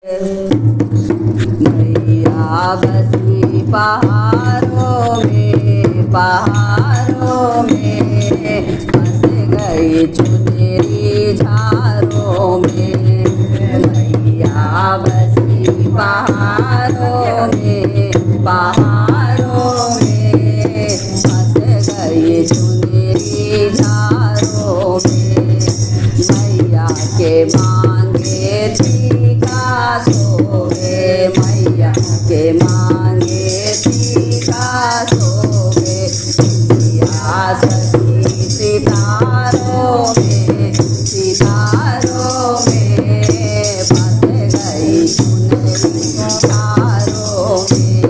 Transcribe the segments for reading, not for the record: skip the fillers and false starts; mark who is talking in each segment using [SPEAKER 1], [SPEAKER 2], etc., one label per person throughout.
[SPEAKER 1] मैया बसी पहाड़ों में फंस गई चुनरी झारों में। मैया बसी पहाड़ों में फंस गई चुनरी झारों में। मैया के मांगे टीका सोवे, मैया के मांगे टीका सोवे। मैया सती सितारों में फंस गई चुनरी झारों में।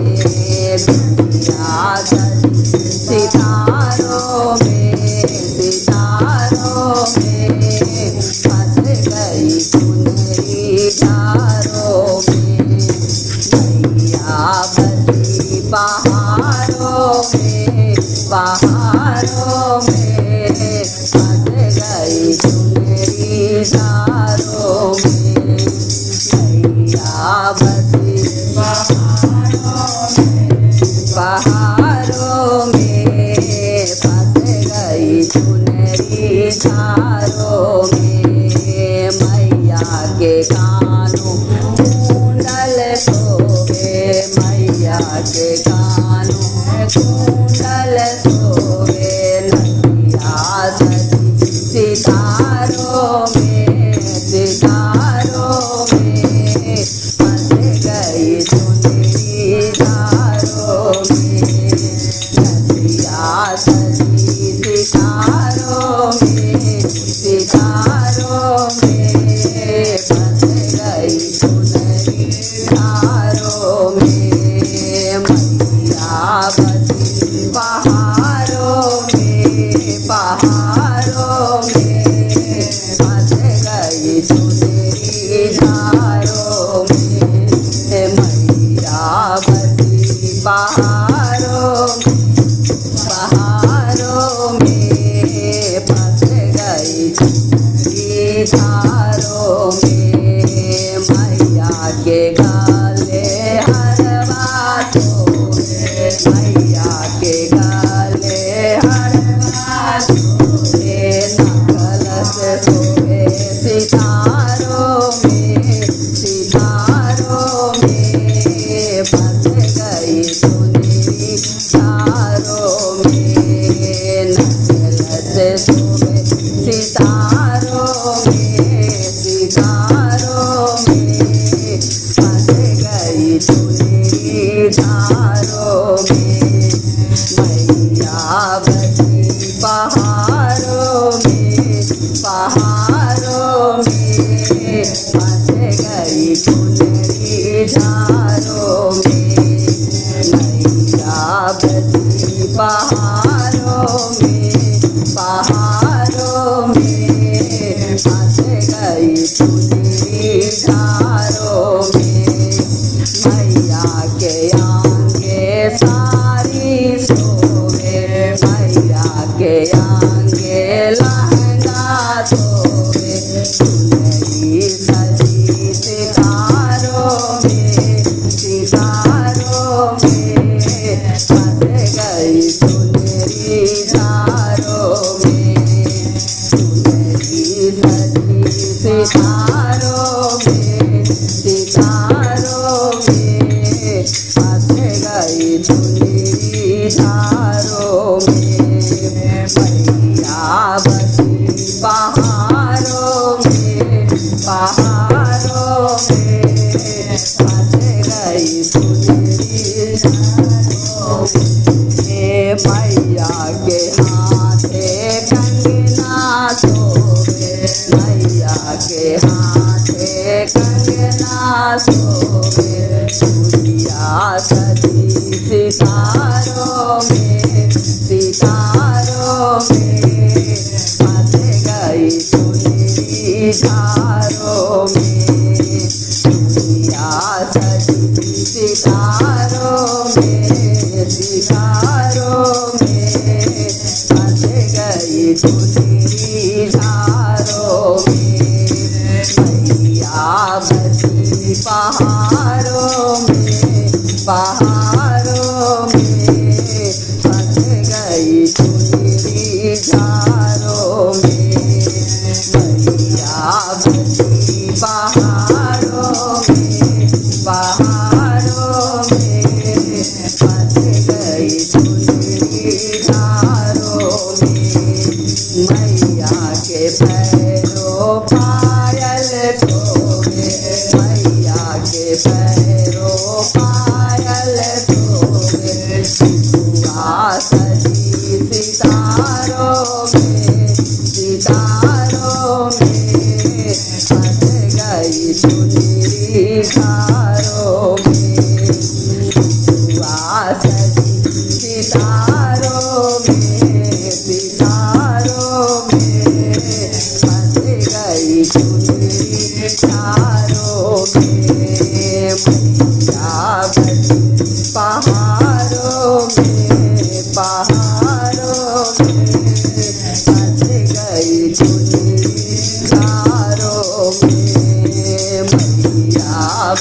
[SPEAKER 1] मैया सती सितारों में फंस गई चुनरी झारों में। मैया बसी पहाड़ों में फंस गई चुनरी झारों में। मैया बसी पहाड़ों में फंस गई चुनरी झारों में। मैया के कानों कुंडल सोवे, मैया के कानों कुंडल सोवे। नदिया सती सितारों में फंस गई चुनरी झारों में। नदिया सती सितारों में फंस गई चुनरी झारों में। मैया बसी पहाड़ों में फंस गई चुनरी झारों में। मैया बसी पहाड़ों में फंस गई चुनरी झारों में। मैया के गले हरवा सोवे, मैया के गले हरवा सोवे। नकलस सोवे सितारों में फंस गई चुनरी झारों में। नकलस सोवे सितारों में फंस गई चुनरी झारों में। मैया बसी पहाड़ों में फंस गई चुनरी झारों में। मैया बसी पहाड़ों में फंस गई चुनरी झारों में। मैया के आंगे सारी सोवे, मैया के आंगे लहंगा सोवे। चुनरी सजी सितारों में फंस गई चुनरी झारों में। चुनरी सजी सितारों में फंस गई चुनरी झारों में। मैया बसी पहाड़ों में फंस गई चुनरी झारों में। मैया के हाथे कंगना सोवे, मैया के हाथे कंगना सोवे। चूड़िया सजी सितारों में फंस गई चुनरी झारों में। चूड़िया सजी सितारों में फंस गई चुनरी झारों में। मैया बसी पहाड़ों पैरों पायल शोभे हुआ सजी सितारों में फंस गई चुनरी धारों में हुआ सजी सितारों में फंस गई चुनरी धारों में मैया बनी पहाड़ों में फंस गई चुनरी धारों में मैया